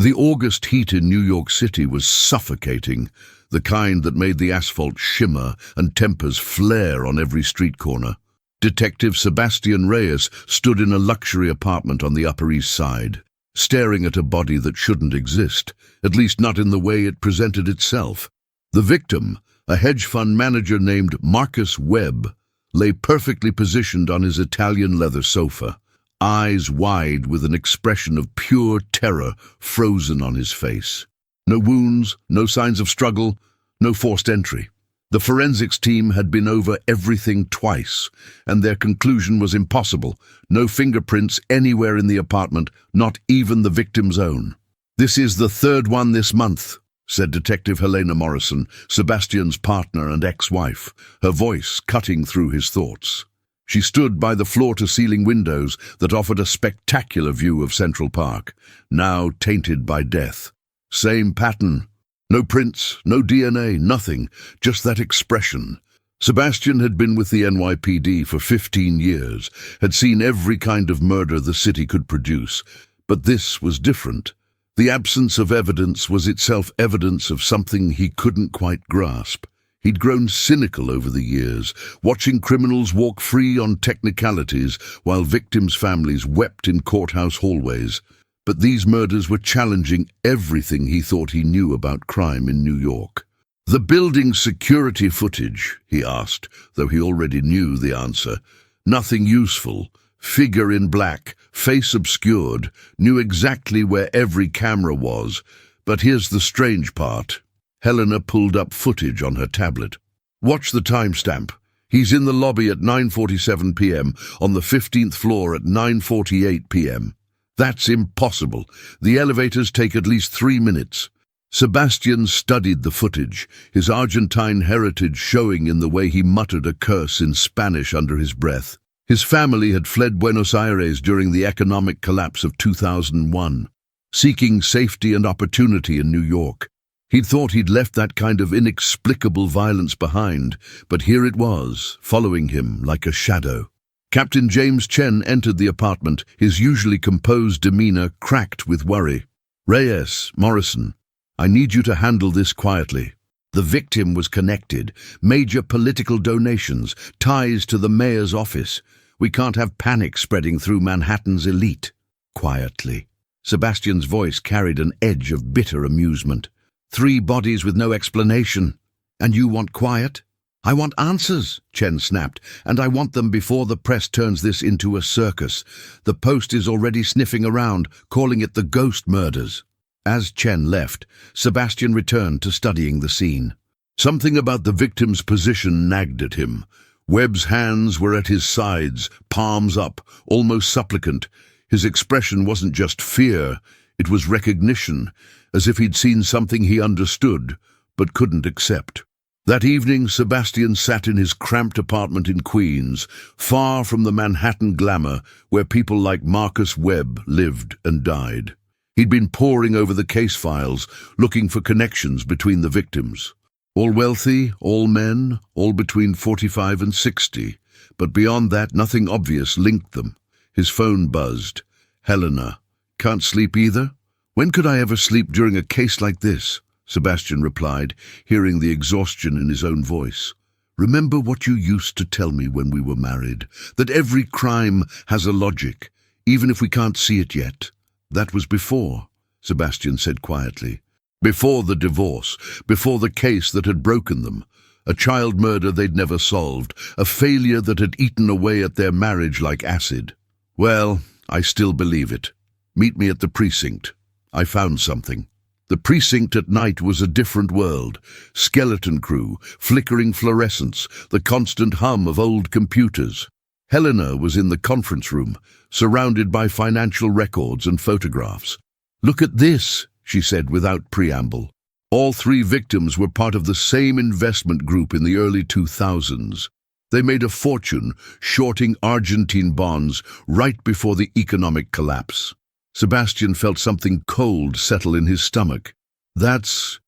The August heat in New York City was suffocating, the kind that made the asphalt shimmer and tempers flare on every street corner. Detective Sebastian Reyes stood in a luxury apartment on the Upper East Side, staring at a body that shouldn't exist, at least not in the way it presented itself. The victim, a hedge fund manager named Marcus Webb, lay perfectly positioned on his Italian leather sofa, eyes wide with an expression of pure terror frozen on his face. No wounds, no signs of struggle, no forced entry. The forensics team had been over everything twice, and their conclusion was impossible. No fingerprints anywhere in the apartment, not even the victim's own. "This is the third one this month," said Detective Helena Morrison, Sebastian's partner and ex-wife, her voice cutting through his thoughts. She stood by the floor-to-ceiling windows that offered a spectacular view of Central Park, now tainted by death. Same pattern. No prints, no DNA, nothing, just that expression. Sebastian had been with the NYPD for 15 years, had seen every kind of murder the city could produce, but this was different. The absence of evidence was itself evidence of something he couldn't quite grasp. He'd grown cynical over the years, watching criminals walk free on technicalities while victims' families wept in courthouse hallways. But these murders were challenging everything he thought he knew about crime in New York. "The building security footage," he asked, though he already knew the answer. "Nothing useful. Figure in black, face obscured, knew exactly where every camera was. But here's the strange part." Helena pulled up footage on her tablet. "Watch the timestamp. He's in the lobby at 9:47 p.m., on the 15th floor at 9:48 p.m. That's impossible. The elevators take at least 3 minutes. Sebastian studied the footage, his Argentine heritage showing in the way he muttered a curse in Spanish under his breath. His family had fled Buenos Aires during the economic collapse of 2001, seeking safety and opportunity in New York. He'd thought he'd left that kind of inexplicable violence behind, but here it was, following him like a shadow. Captain James Chen entered the apartment, his usually composed demeanor cracked with worry. "Reyes, Morrison, I need you to handle this quietly. The victim was connected, major political donations, ties to the mayor's office. We can't have panic spreading through Manhattan's elite." "Quietly." Sebastian's voice carried an edge of bitter amusement. 3 bodies with no explanation. And you want quiet? "I want answers," Chen snapped, "and I want them before the press turns this into a circus. The Post is already sniffing around, calling it the ghost murders." As Chen left, Sebastian returned to studying the scene. Something about the victim's position nagged at him. Webb's hands were at his sides, palms up, almost supplicant. His expression wasn't just fear, it was recognition, as if he'd seen something he understood, but couldn't accept. That evening, Sebastian sat in his cramped apartment in Queens, far from the Manhattan glamour where people like Marcus Webb lived and died. He'd been poring over the case files, looking for connections between the victims. All wealthy, all men, all between 45 and 60. But beyond that, nothing obvious linked them. His phone buzzed. "Helena. Can't sleep either? When could I ever sleep during a case like this?" Sebastian replied, hearing the exhaustion in his own voice. "Remember what you used to tell me when we were married, that every crime has a logic, even if we can't see it yet." "That was before," Sebastian said quietly. "Before the divorce, before the case that had broken them. A child murder they'd never solved, a failure that had eaten away at their marriage like acid. Well, I still believe it. Meet me at the precinct. I found something." The precinct at night was a different world. Skeleton crew, flickering fluorescents, the constant hum of old computers. Helena was in the conference room, surrounded by financial records and photographs. "Look at this," she said without preamble. All 3 victims were part of the same investment group in the early 2000s. They made a fortune shorting Argentine bonds right before the economic collapse. Sebastian felt something cold settle in his stomach. That's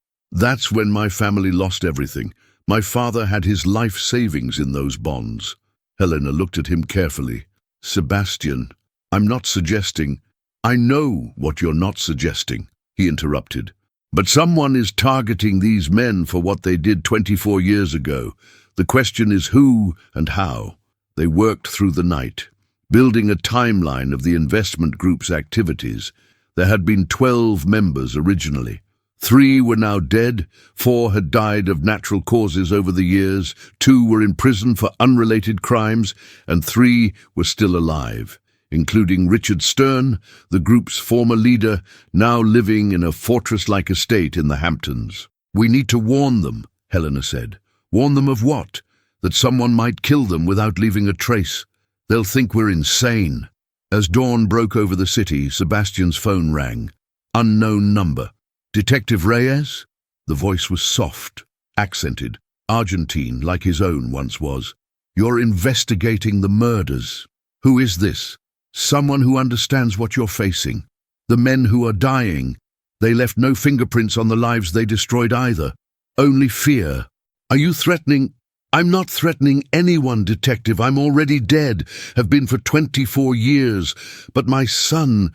when my family lost everything. My father had his life savings in those bonds." Helena looked at him carefully. "Sebastian, I'm not suggesting—" "I know what you're not suggesting," he interrupted. But someone is targeting these men for what they did 24 years ago. The question is who and how. They worked through the night, building a timeline of the investment group's activities. There had been 12 members originally. 3 were now dead, 4 had died of natural causes over the years, 2 were in prison for unrelated crimes, and 3 were still alive, including Richard Stern, the group's former leader, now living in a fortress-like estate in the Hamptons. "We need to warn them," Helena said. "Warn them of what? That someone might kill them without leaving a trace. They'll think we're insane." As dawn broke over the city, Sebastian's phone rang. Unknown number. "Detective Reyes?" The voice was soft, accented, Argentine like his own once was. "You're investigating the murders. Who is this?" "Someone who understands what you're facing. The men who are dying. They left no fingerprints on the lives they destroyed either. Only fear." "Are you threatening?" "I'm not threatening anyone, Detective. I'm already dead, have been for 24 years. But my son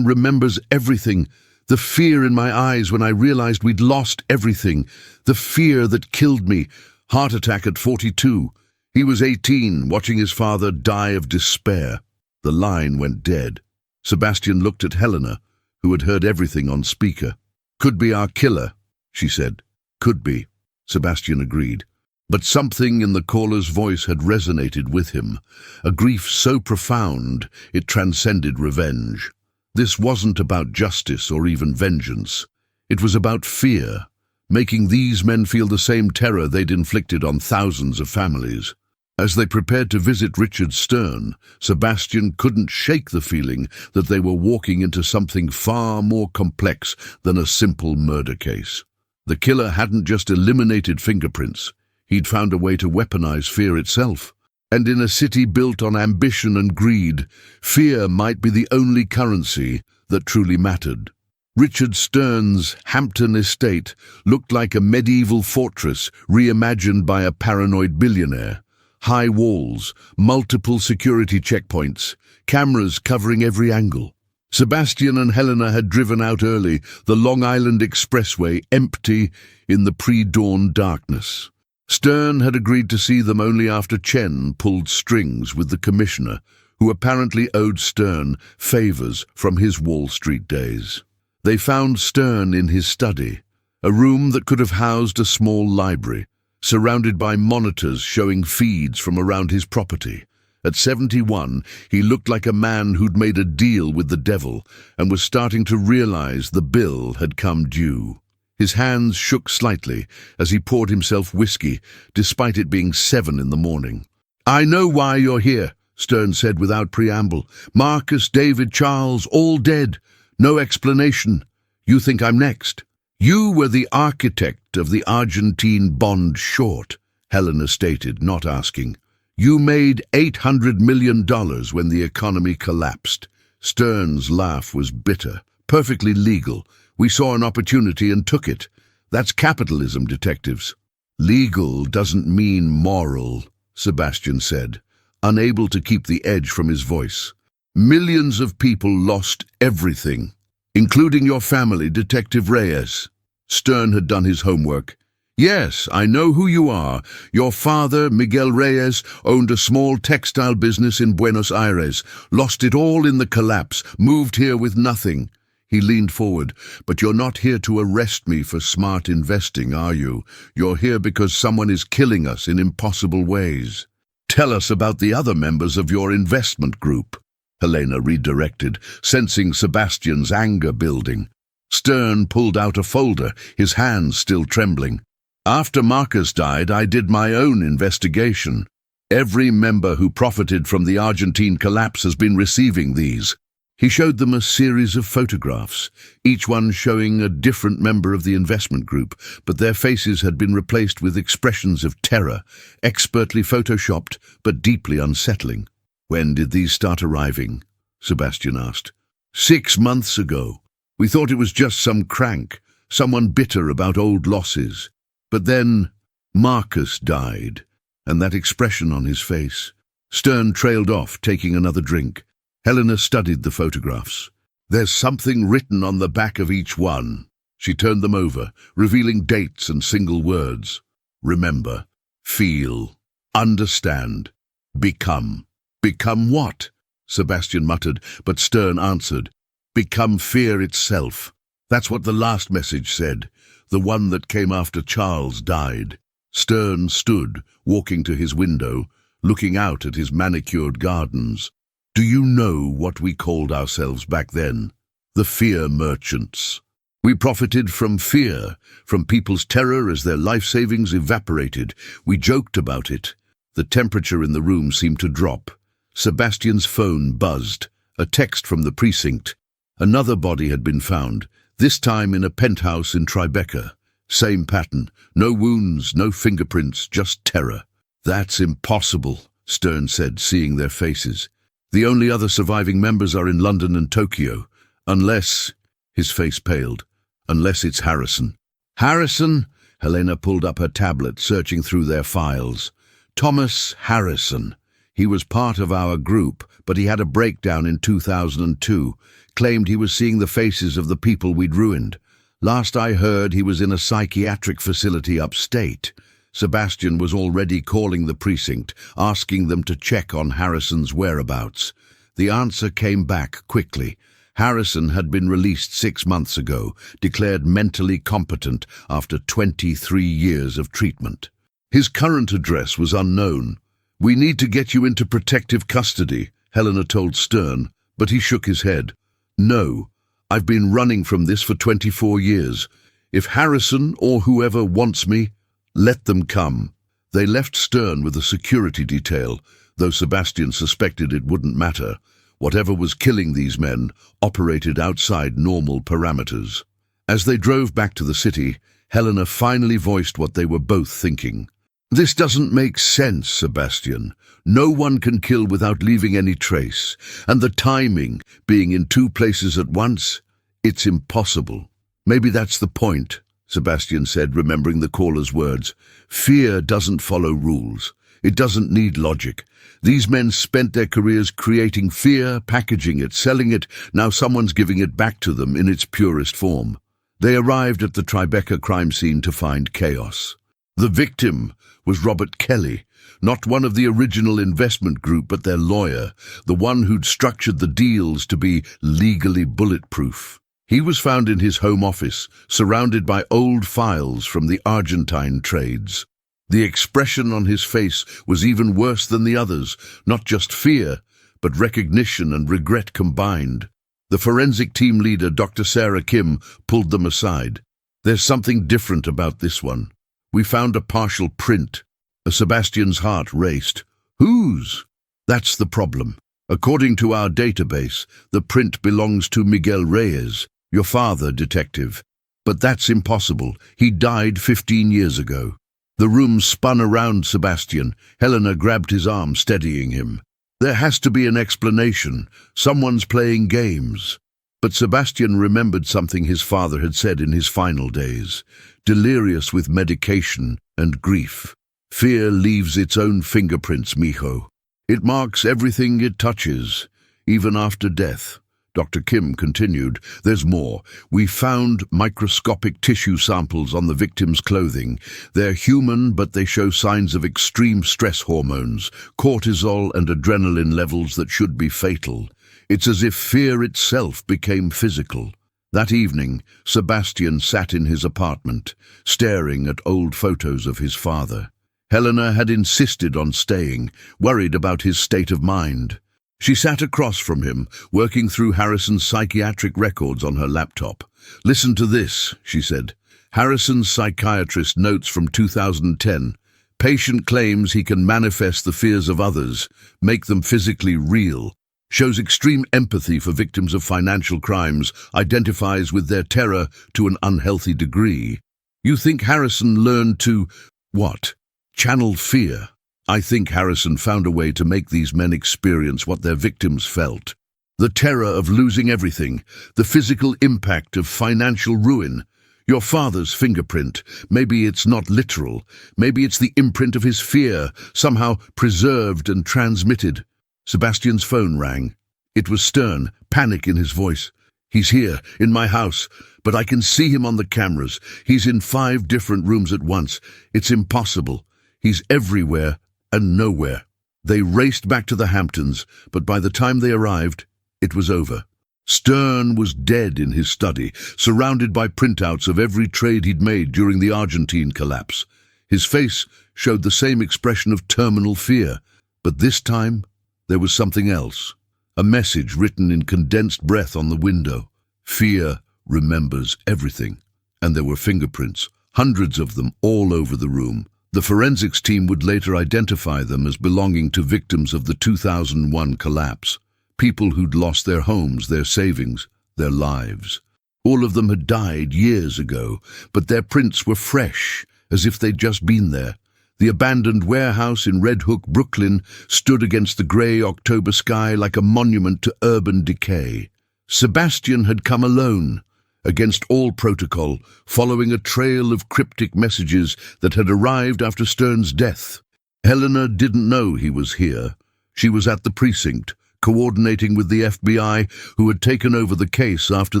remembers everything. The fear in my eyes when I realized we'd lost everything. The fear that killed me. Heart attack at 42. He was 18, watching his father die of despair." The line went dead. Sebastian looked at Helena, who had heard everything on speaker. "Could be our killer," she said. "Could be," Sebastian agreed. But something in the caller's voice had resonated with him, a grief so profound it transcended revenge. This wasn't about justice or even vengeance. It was about fear, making these men feel the same terror they'd inflicted on thousands of families. As they prepared to visit Richard Stern, Sebastian couldn't shake the feeling that they were walking into something far more complex than a simple murder case. The killer hadn't just eliminated fingerprints. He'd found a way to weaponize fear itself. And in a city built on ambition and greed, fear might be the only currency that truly mattered. Richard Stern's Hampton estate looked like a medieval fortress reimagined by a paranoid billionaire. High walls, multiple security checkpoints, cameras covering every angle. Sebastian and Helena had driven out early, the Long Island Expressway empty in the pre-dawn darkness. Stern had agreed to see them only after Chen pulled strings with the commissioner, who apparently owed Stern favors from his Wall Street days. They found Stern in his study, a room that could have housed a small library, surrounded by monitors showing feeds from around his property. At 71, he looked like a man who'd made a deal with the devil and was starting to realize the bill had come due. His hands shook slightly as he poured himself whiskey, despite it being 7 in the morning. "I know why you're here," Stern said without preamble. "Marcus, David, Charles, all dead. No explanation. You think I'm next?" "You were the architect of the Argentine bond short," Helena stated, not asking. "You made $800 million when the economy collapsed." Stern's laugh was bitter, perfectly legal. "We saw an opportunity and took it. That's capitalism, detectives." "Legal doesn't mean moral," Sebastian said, unable to keep the edge from his voice. "Millions of people lost everything, including your family, Detective Reyes." Stern had done his homework. "Yes, I know who you are. Your father, Miguel Reyes, owned a small textile business in Buenos Aires, lost it all in the collapse, moved here with nothing." He leaned forward. "But you're not here to arrest me for smart investing, are you? You're here because someone is killing us in impossible ways." "Tell us about the other members of your investment group," Helena redirected, sensing Sebastian's anger building. Stern pulled out a folder, his hands still trembling. "After Marcus died, I did my own investigation. Every member who profited from the Argentine collapse has been receiving these." He showed them a series of photographs, each one showing a different member of the investment group, but their faces had been replaced with expressions of terror, expertly photoshopped but deeply unsettling. "When did these start arriving?" Sebastian asked. 6 months ago. We thought it was just some crank, someone bitter about old losses. But then Marcus died, and that expression on his face. Stern trailed off, taking another drink. Helena studied the photographs. There's something written on the back of each one. She turned them over, revealing dates and single words. Remember, feel, understand, become. Become what? Sebastian muttered, but Stern answered. Become fear itself. That's what the last message said, the one that came after Charles died. Stern stood, walking to his window, looking out at his manicured gardens. Do you know what we called ourselves back then? The fear merchants. We profited from fear, from people's terror as their life savings evaporated. We joked about it. The temperature in the room seemed to drop. Sebastian's phone buzzed. A text from the precinct. Another body had been found, this time in a penthouse in Tribeca. Same pattern. No wounds, no fingerprints, just terror. That's impossible, Stern said, seeing their faces. The only other surviving members are in London and Tokyo. Unless... His face paled. Unless it's Harrison. Harrison? Helena pulled up her tablet, searching through their files. Thomas Harrison. He was part of our group, but he had a breakdown in 2002. Claimed he was seeing the faces of the people we'd ruined. Last I heard, he was in a psychiatric facility upstate. Sebastian was already calling the precinct, asking them to check on Harrison's whereabouts. The answer came back quickly. Harrison had been released 6 months ago, declared mentally competent after 23 years of treatment. His current address was unknown. We need to get you into protective custody, Helena told Stern, but he shook his head. No, I've been running from this for 24 years. If Harrison or whoever wants me, let them come. They left Stern with a security detail, though Sebastian suspected it wouldn't matter. Whatever was killing these men operated outside normal parameters. As they drove back to the city, Helena finally voiced what they were both thinking. This doesn't make sense, Sebastian. No one can kill without leaving any trace, and the timing, being in 2 places at once, it's impossible. Maybe that's the point, Sebastian said, remembering the caller's words. Fear doesn't follow rules. It doesn't need logic. These men spent their careers creating fear, packaging it, selling it. Now someone's giving it back to them in its purest form. They arrived at the Tribeca crime scene to find chaos. The victim was Robert Kelly, not one of the original investment group, but their lawyer, the one who'd structured the deals to be legally bulletproof. He was found in his home office, surrounded by old files from the Argentine trades. The expression on his face was even worse than the others, not just fear, but recognition and regret combined. The forensic team leader, Dr. Sarah Kim, pulled them aside. There's something different about this one. We found a partial print. Sebastian's heart raced. Whose? That's the problem. According to our database, the print belongs to Miguel Reyes, your father, detective. But that's impossible. He died 15 years ago. The room spun around Sebastian. Helena grabbed his arm, steadying him. There has to be an explanation. Someone's playing games. But Sebastian remembered something his father had said in his final days. Delirious with medication and grief. Fear leaves its own fingerprints, mijo. It marks everything it touches, even after death. Dr. Kim continued, there's more. We found microscopic tissue samples on the victim's clothing. They're human, but they show signs of extreme stress hormones, cortisol and adrenaline levels that should be fatal. It's as if fear itself became physical. That evening, Sebastian sat in his apartment, staring at old photos of his father. Helena had insisted on staying, worried about his state of mind. She sat across from him, working through Harrison's psychiatric records on her laptop. Listen to this, she said. Harrison's psychiatrist notes from 2010. Patient claims he can manifest the fears of others, make them physically real. Shows extreme empathy for victims of financial crimes, identifies with their terror to an unhealthy degree. You think Harrison learned to, what? Channel fear. I think Harrison found a way to make these men experience what their victims felt. The terror of losing everything, the physical impact of financial ruin. Your father's fingerprint. Maybe it's not literal. Maybe it's the imprint of his fear, somehow preserved and transmitted. Sebastian's phone rang. It was Stern, panic in his voice. He's here, in my house, but I can see him on the cameras. He's in 5 different rooms at once. It's impossible. He's everywhere and nowhere. They raced back to the Hamptons, but by the time they arrived, it was over. Stern was dead in his study, surrounded by printouts of every trade he'd made during the Argentine collapse. His face showed the same expression of terminal fear, but this time there was something else. A message written in condensed breath on the window. Fear remembers everything. And there were fingerprints, hundreds of them all over the room. The forensics team would later identify them as belonging to victims of the 2001 collapse. People who'd lost their homes, their savings, their lives. All of them had died years ago, but their prints were fresh, as if they'd just been there. The abandoned warehouse in Red Hook, Brooklyn, stood against the grey October sky like a monument to urban decay. Sebastian had come alone, against all protocol, following a trail of cryptic messages that had arrived after Stern's death. Helena didn't know he was here. She was at the precinct, coordinating with the FBI, who had taken over the case after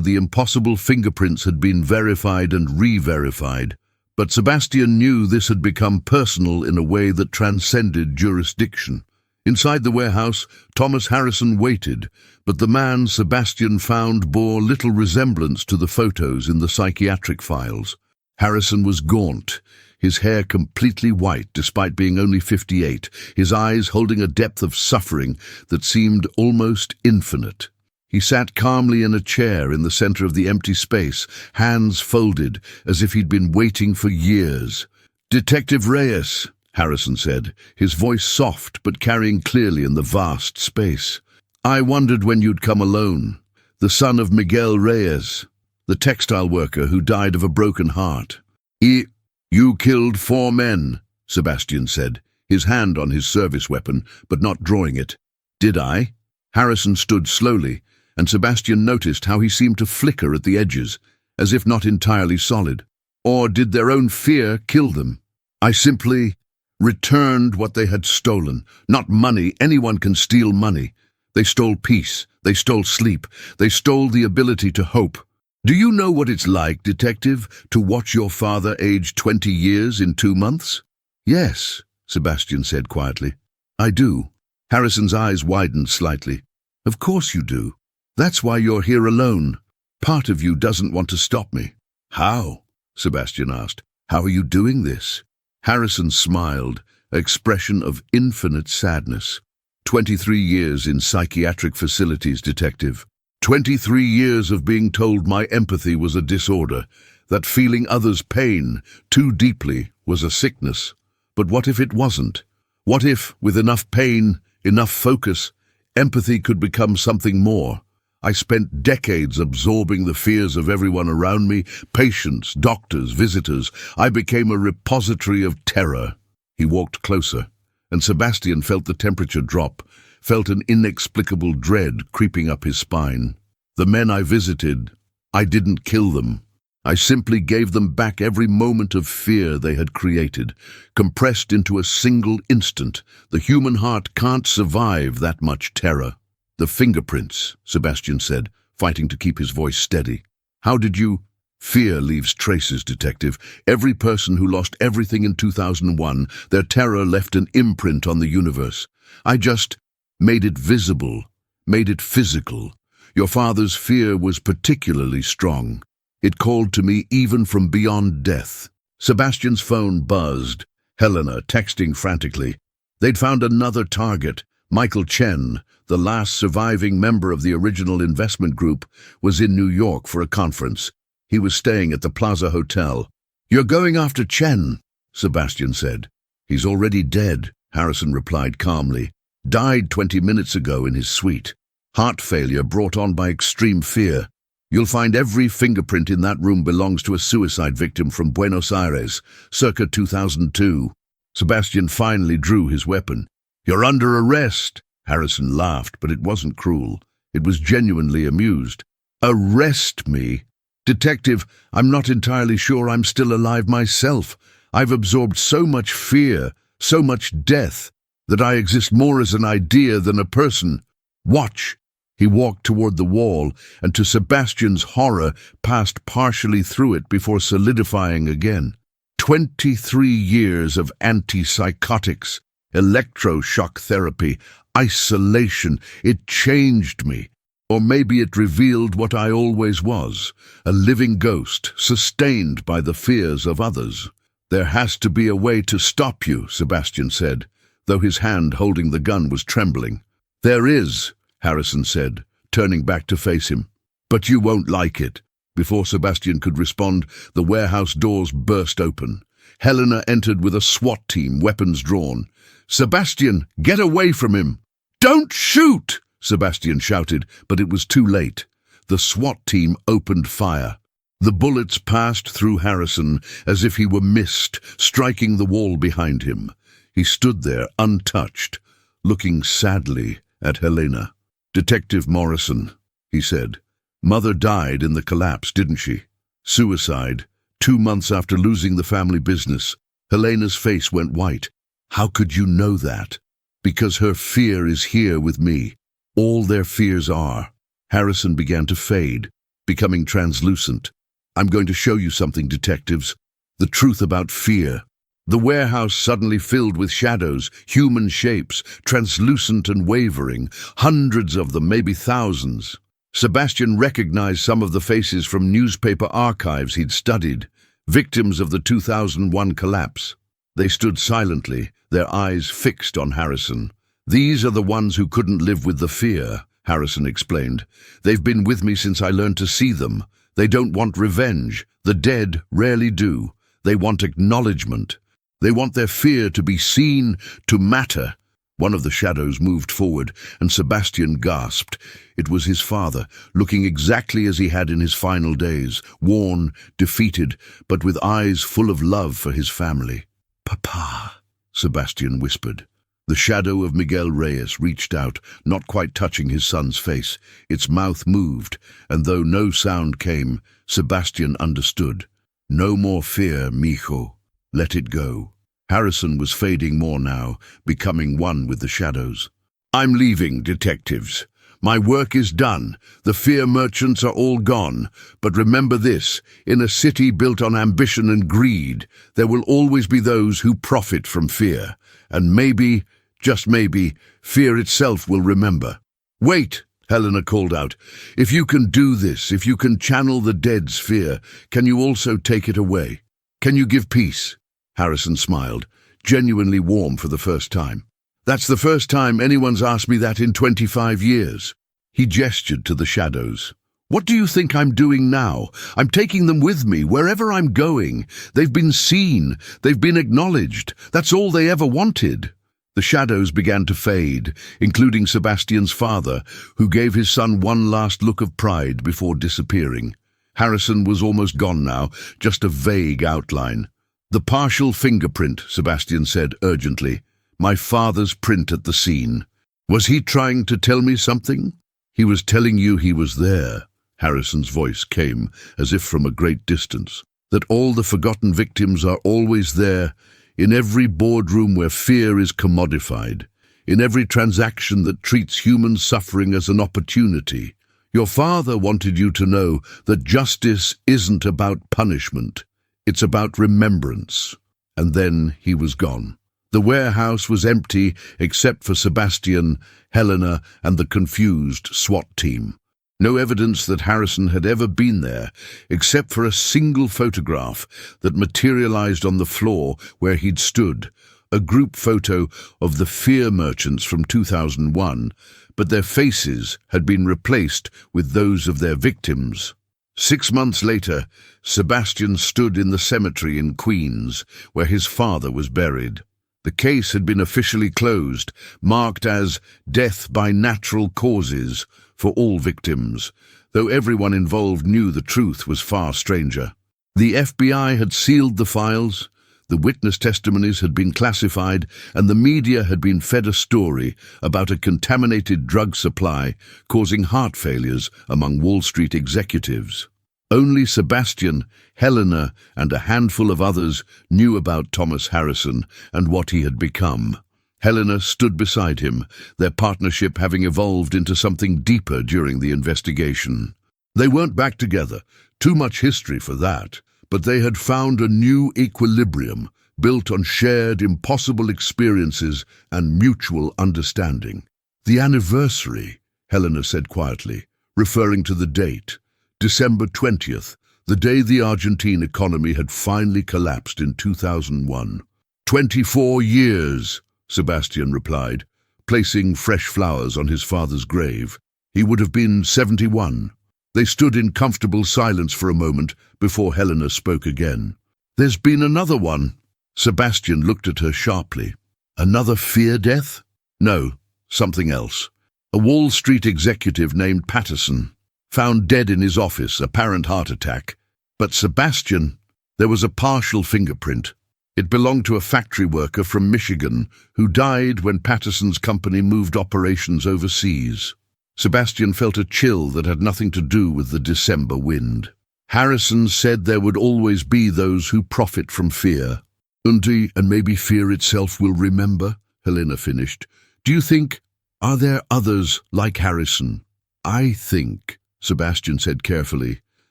the impossible fingerprints had been verified and re-verified. But Sebastian knew this had become personal in a way that transcended jurisdiction. Inside the warehouse, Thomas Harrison waited, but the man Sebastian found bore little resemblance to the photos in the psychiatric files. Harrison was gaunt, his hair completely white despite being only 58, his eyes holding a depth of suffering that seemed almost infinite. He sat calmly in a chair in the center of the empty space, hands folded, as if he'd been waiting for years. "Detective Reyes," Harrison said, his voice soft but carrying clearly in the vast space. "I wondered when you'd come alone. The son of Miguel Reyes, the textile worker who died of a broken heart." You killed 4 men," Sebastian said, his hand on his service weapon, but not drawing it. "Did I?" Harrison stood slowly, and Sebastian noticed how he seemed to flicker at the edges, as if not entirely solid. "Or did their own fear kill them? I simply returned what they had stolen. Not money. Anyone can steal money. They stole peace. They stole sleep. They stole the ability to hope. Do you know what it's like, detective, to watch your father age 20 years in 2 months? "Yes," Sebastian said quietly. "I do." Harrison's eyes widened slightly. "Of course you do. That's why you're here alone. Part of you doesn't want to stop me." "How?" Sebastian asked. "How are you doing this?" Harrison smiled, an expression of infinite sadness. 23 years in psychiatric facilities, detective. 23 years of being told my empathy was a disorder, that feeling others' pain too deeply was a sickness. But what if it wasn't? What if, with enough pain, enough focus, empathy could become something more? I spent decades absorbing the fears of everyone around me, patients, doctors, visitors. I became a repository of terror. He walked closer, and Sebastian felt the temperature drop, felt an inexplicable dread creeping up his spine. The men I visited, I didn't kill them. I simply gave them back every moment of fear they had created, compressed into a single instant. The human heart can't survive that much terror. "The fingerprints," Sebastian said, fighting to keep his voice steady. "How did you—" "Fear leaves traces, detective. Every person who lost everything in 2001, their terror left an imprint on the universe. I just made it visible, made it physical. Your father's fear was particularly strong. It called to me even from beyond death." Sebastian's phone buzzed. Helena texting frantically. They'd found another target. Michael Chen, the last surviving member of the original investment group, was in New York for a conference. He was staying at the Plaza Hotel. "You're going after Chen," Sebastian said. "He's already dead," Harrison replied calmly. "Died 20 minutes ago in his suite. Heart failure brought on by extreme fear. You'll find every fingerprint in that room belongs to a suicide victim from Buenos Aires, circa 2002. Sebastian finally drew his weapon. "You're under arrest." Harrison laughed, but it wasn't cruel. It was genuinely amused. "Arrest me? Detective, I'm not entirely sure I'm still alive myself. I've absorbed so much fear, so much death, that I exist more as an idea than a person. Watch." He walked toward the wall, and to Sebastian's horror, passed partially through it before solidifying again. 23 years of antipsychotics, electroshock therapy, isolation. It changed me. Or maybe it revealed what I always was, a living ghost, sustained by the fears of others. "There has to be a way to stop you," Sebastian said, though his hand holding the gun was trembling. "There is," Harrison said, turning back to face him. "But you won't like it." Before Sebastian could respond, the warehouse doors burst open. Helena entered with a SWAT team, weapons drawn. "Sebastian, get away from him!" "Don't shoot!" Sebastian shouted, but it was too late. The SWAT team opened fire. The bullets passed through Harrison as if he were mist, striking the wall behind him. He stood there, untouched, looking sadly at Helena. "Detective Morrison," he said. "Mother died in the collapse, didn't she? Suicide, 2 months after losing the family business." Helena's face went white. "How could you know that?" "Because her fear is here with me. All their fears are." Harrison began to fade, becoming translucent. "I'm going to show you something, detectives. The truth about fear." The warehouse suddenly filled with shadows, human shapes, translucent and wavering, hundreds of them, maybe thousands. Sebastian recognized some of the faces from newspaper archives he'd studied, victims of the 2001 collapse. They stood silently, their eyes fixed on Harrison. "These are the ones who couldn't live with the fear," Harrison explained. "They've been with me since I learned to see them. They don't want revenge. The dead rarely do. They want acknowledgement. They want their fear to be seen, to matter." One of the shadows moved forward, and Sebastian gasped. It was his father, looking exactly as he had in his final days, worn, defeated, but with eyes full of love for his family. "Papa," Sebastian whispered. The shadow of Miguel Reyes reached out, not quite touching his son's face. Its mouth moved, and though no sound came, Sebastian understood. "No more fear, mijo. Let it go." Harrison was fading more now, becoming one with the shadows. "I'm leaving, detectives. My work is done. The fear merchants are all gone. But remember this, in a city built on ambition and greed, there will always be those who profit from fear. And maybe, just maybe, fear itself will remember." "Wait," Helena called out. "If you can do this, if you can channel the dead's fear, can you also take it away? Can you give peace?" Harrison smiled, genuinely warm for the first time. "That's the first time anyone's asked me that in 25 years. He gestured to the shadows. "What do you think I'm doing now? I'm taking them with me, wherever I'm going. They've been seen, they've been acknowledged. That's all they ever wanted." The shadows began to fade, including Sebastian's father, who gave his son one last look of pride before disappearing. Harrison was almost gone now, just a vague outline. "The partial fingerprint," Sebastian said urgently. "My father's print at the scene. Was he trying to tell me something?" "He was telling you he was there," Harrison's voice came, as if from a great distance. "That all the forgotten victims are always there, in every boardroom where fear is commodified, in every transaction that treats human suffering as an opportunity. Your father wanted you to know that justice isn't about punishment. It's about remembrance." And then he was gone. The warehouse was empty except for Sebastian, Helena, and the confused SWAT team. No evidence that Harrison had ever been there, except for a single photograph that materialized on the floor where he'd stood, a group photo of the fear merchants from 2001, but their faces had been replaced with those of their victims. 6 months later, Sebastian stood in the cemetery in Queens, where his father was buried. The case had been officially closed, marked as death by natural causes for all victims, though everyone involved knew the truth was far stranger. The FBI had sealed the files, the witness testimonies had been classified, and the media had been fed a story about a contaminated drug supply causing heart failures among Wall Street executives. Only Sebastian, Helena, and a handful of others knew about Thomas Harrison and what he had become. Helena stood beside him, their partnership having evolved into something deeper during the investigation. They weren't back together, too much history for that, but they had found a new equilibrium built on shared impossible experiences and mutual understanding. "The anniversary," Helena said quietly, referring to the date, December 20th, the day the Argentine economy had finally collapsed in 2001. 24 years, Sebastian replied, placing fresh flowers on his father's grave. He would have been 71. They stood in comfortable silence for a moment before Helena spoke again. "There's been another one." Sebastian looked at her sharply. "Another fear death?" "No, something else. A Wall Street executive named Patterson, found dead in his office, apparent heart attack. But Sebastian, there was a partial fingerprint. It belonged to a factory worker from Michigan who died when Patterson's company moved operations overseas." Sebastian felt a chill that had nothing to do with the December wind. "Harrison said there would always be those who profit from fear. And maybe fear itself will remember," Helena finished. "Do you think, are there others like Harrison?" "I think," Sebastian said carefully,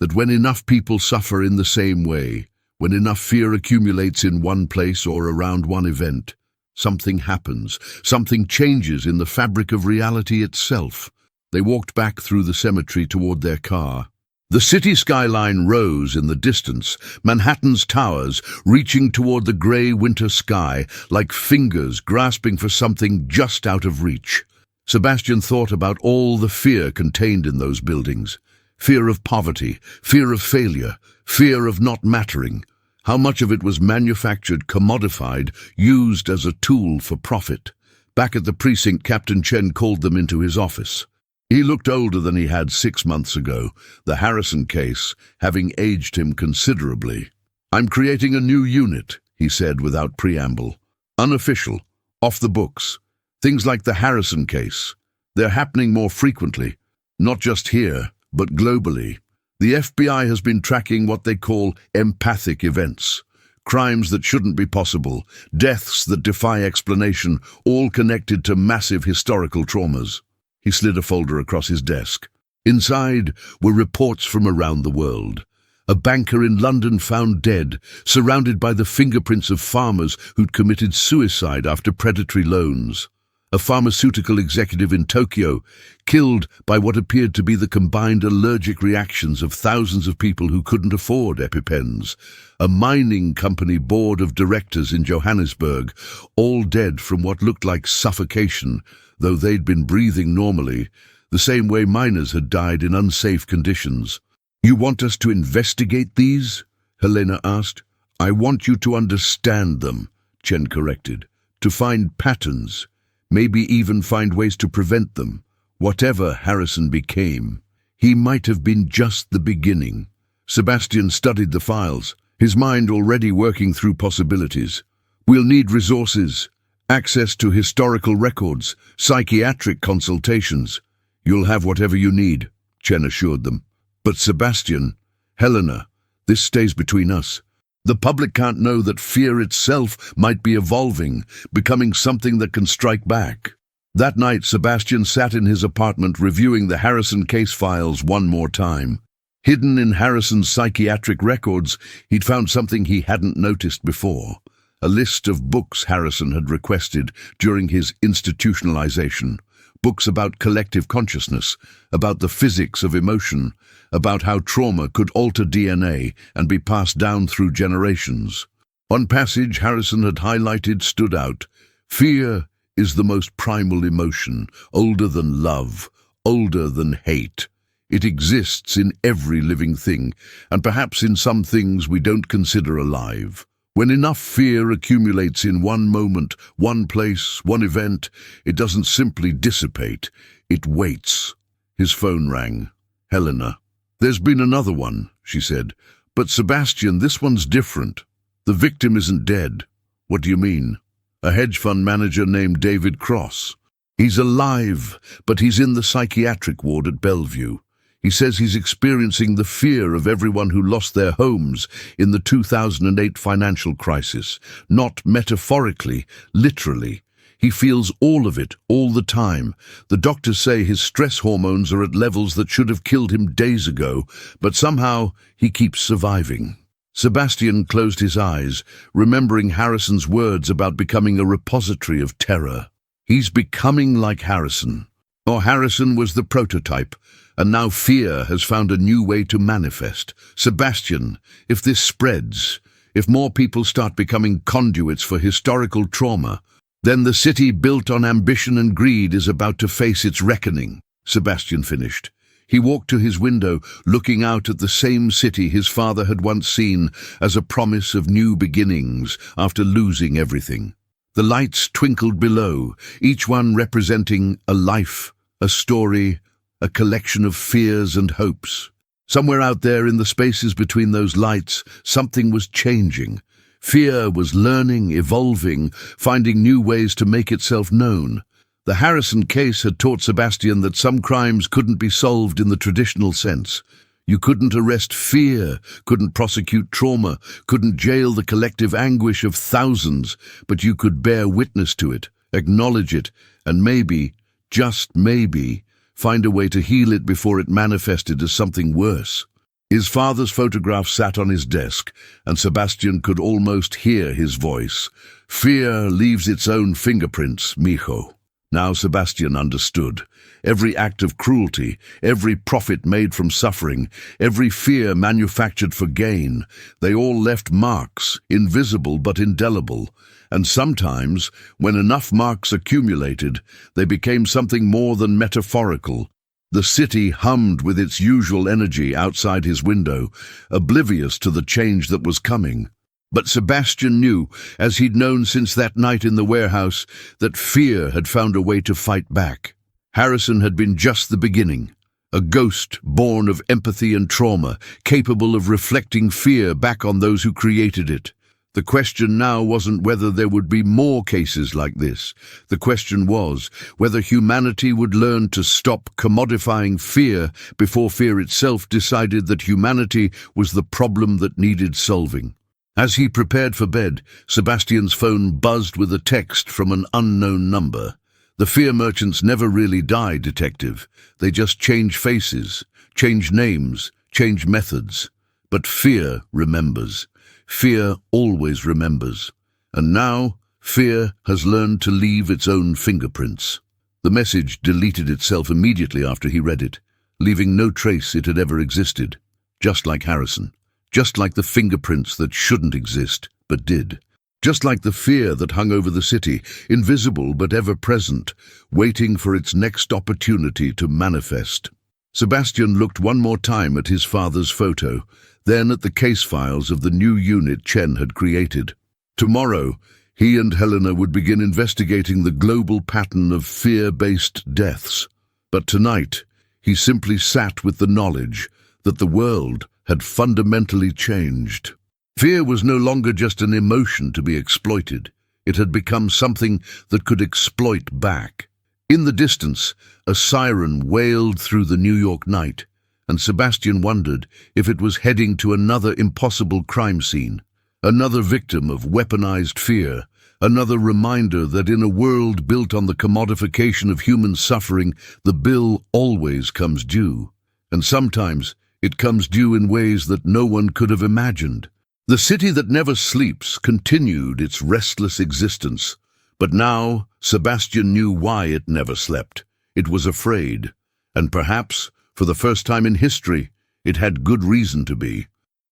"that when enough people suffer in the same way, when enough fear accumulates in one place or around one event, something happens, something changes in the fabric of reality itself." They walked back through the cemetery toward their car. The city skyline rose in the distance, Manhattan's towers reaching toward the grey winter sky like fingers grasping for something just out of reach. Sebastian thought about all the fear contained in those buildings. Fear of poverty, fear of failure, fear of not mattering. How much of it was manufactured, commodified, used as a tool for profit? Back at the precinct, Captain Chen called them into his office. He looked older than he had 6 months ago, the Harrison case having aged him considerably. "I'm creating a new unit," he said without preamble. "Unofficial, off the books. Things like the Harrison case. They're happening more frequently, not just here, but globally. The FBI has been tracking what they call empathic events. Crimes that shouldn't be possible, deaths that defy explanation, all connected to massive historical traumas." He slid a folder across his desk. Inside were reports from around the world. A banker in London found dead, surrounded by the fingerprints of farmers who'd committed suicide after predatory loans. A pharmaceutical executive in Tokyo, killed by what appeared to be the combined allergic reactions of thousands of people who couldn't afford EpiPens. A mining company board of directors in Johannesburg, all dead from what looked like suffocation, though they'd been breathing normally, the same way miners had died in unsafe conditions. "You want us to investigate these?" Helena asked. "I want you to understand them," Chen corrected. "To find patterns. Maybe even find ways to prevent them. Whatever Harrison became, he might have been just the beginning." Sebastian studied the files, his mind already working through possibilities. "We'll need resources, access to historical records, psychiatric consultations. You'll have whatever you need," Chen assured them. "But Sebastian, Helena, this stays between us. The public can't know that fear itself might be evolving, becoming something that can strike back." That night, Sebastian sat in his apartment reviewing the Harrison case files one more time. Hidden in Harrison's psychiatric records, he'd found something he hadn't noticed before. A list of books Harrison had requested during his institutionalization. Books about collective consciousness, about the physics of emotion, about how trauma could alter DNA and be passed down through generations. One passage Harrison had highlighted stood out. "Fear is the most primal emotion, older than love, older than hate. It exists in every living thing, and perhaps in some things we don't consider alive. When enough fear accumulates in one moment, one place, one event, it doesn't simply dissipate, it waits." His phone rang. "Helena." "There's been another one," she said. "But Sebastian, this one's different. The victim isn't dead." "What do you mean?" "A hedge fund manager named David Cross. He's alive, but he's in the psychiatric ward at Bellevue. He says he's experiencing the fear of everyone who lost their homes in the 2008 financial crisis, not metaphorically, literally. He feels all of it, all the time. The doctors say his stress hormones are at levels that should have killed him days ago, but somehow he keeps surviving. Sebastian closed his eyes, remembering Harrison's words about becoming a repository of terror. He's becoming like Harrison. Or Harrison was the prototype, and now fear has found a new way to manifest. Sebastian, if this spreads, if more people start becoming conduits for historical trauma, then the city built on ambition and greed is about to face its reckoning. Sebastian finished. He walked to his window, looking out at the same city his father had once seen as a promise of new beginnings after losing everything. The lights twinkled below, each one representing a life, a story, a collection of fears and hopes. Somewhere out there in the spaces between those lights, something was changing. Fear was learning, evolving, finding new ways to make itself known. The Harrison case had taught Sebastian that some crimes couldn't be solved in the traditional sense. You couldn't arrest fear, couldn't prosecute trauma, couldn't jail the collective anguish of thousands, but you could bear witness to it, acknowledge it, and maybe, just maybe, find a way to heal it before it manifested as something worse. His father's photograph sat on his desk, and Sebastian could almost hear his voice. Fear leaves its own fingerprints, mijo. Now Sebastian understood. Every act of cruelty, every profit made from suffering, every fear manufactured for gain, they all left marks, invisible but indelible. And sometimes, when enough marks accumulated, they became something more than metaphorical. The city hummed with its usual energy outside his window, oblivious to the change that was coming. But Sebastian knew, as he'd known since that night in the warehouse, that fear had found a way to fight back. Harrison had been just the beginning, a ghost born of empathy and trauma, capable of reflecting fear back on those who created it. The question now wasn't whether there would be more cases like this. The question was whether humanity would learn to stop commodifying fear before fear itself decided that humanity was the problem that needed solving. As he prepared for bed, Sebastian's phone buzzed with a text from an unknown number. The fear merchants never really die, detective. They just change faces, change names, change methods. But fear remembers. Fear always remembers. And now, fear has learned to leave its own fingerprints. The message deleted itself immediately after he read it, leaving no trace it had ever existed. Just like Harrison. Just like the fingerprints that shouldn't exist, but did. Just like the fear that hung over the city, invisible but ever present, waiting for its next opportunity to manifest. Sebastian looked one more time at his father's photo, then at the case files of the new unit Chen had created. Tomorrow, he and Helena would begin investigating the global pattern of fear-based deaths. But tonight, he simply sat with the knowledge that the world had fundamentally changed. Fear was no longer just an emotion to be exploited. It had become something that could exploit back. In the distance, a siren wailed through the New York night, and Sebastian wondered if it was heading to another impossible crime scene, another victim of weaponized fear, another reminder that in a world built on the commodification of human suffering, the bill always comes due. And sometimes it comes due in ways that no one could have imagined. The city that never sleeps continued its restless existence, but now Sebastian knew why it never slept. It was afraid, and perhaps, for the first time in history, it had good reason to be.